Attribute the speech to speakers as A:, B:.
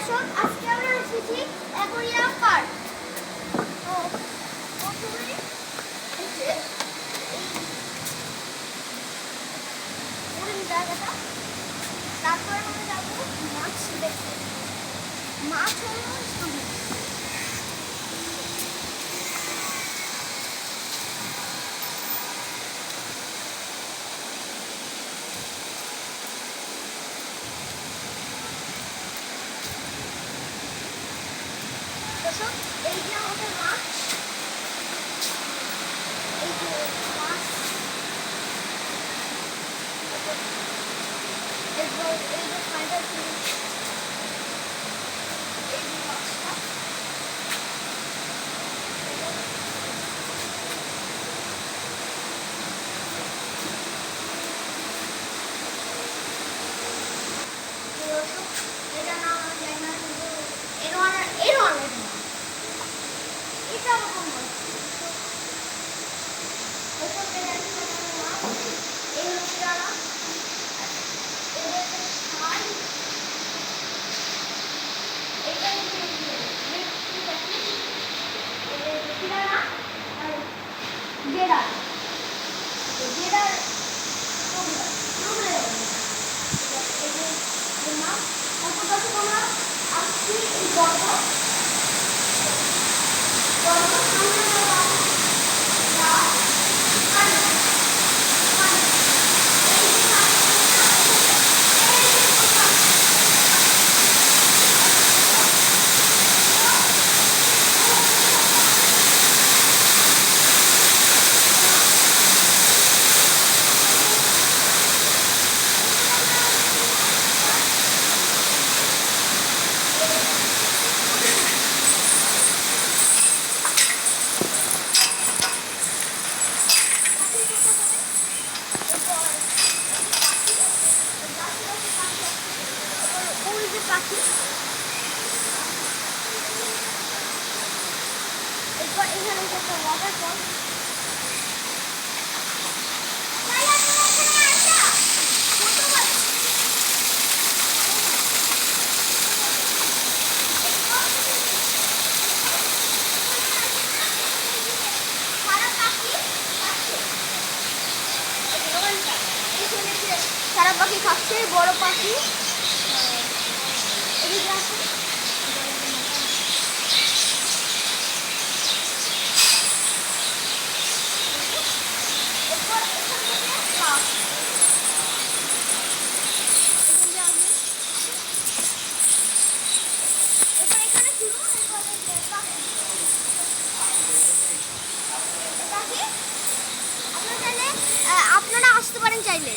A: দর্শক, আজকে আমরা এসেছি অ্যাকোয়ারিয়াম পার্ক। তো প্রথমে এই জায়গাটা, তারপরে আমরা যাবো মাছ দেখতে। মাছ হলো সামনে। দর্শক, এই যে আমাদের মাছ, এই যে মাছ, এরপর এই যে ফাইবার, এই যে মাছটা, এটা নাম আমার জানি না, কিন্তু এরোয়ান এটা রকম মাছ। এই হচ্ছে ডানা, এদের ছাই, এটা হচ্ছে ডানা আর গেডার, গেডার মাছ। তারপর কাছে আমরা আসছি এই গর্ত, পাখি। এরপর এখানে একটা ওয়াটারফল। সারা পাখি খাচ্ছে, বড় পাখি। এদিকে আসে, এরপর এখান থেকে লাফ, এখান দিয়ে আসবে, এরপর এখানে শুরু। এরপর পাখি, পাখি আপনারা চাইলে, আপনারা আসতে পারেন চাইলে।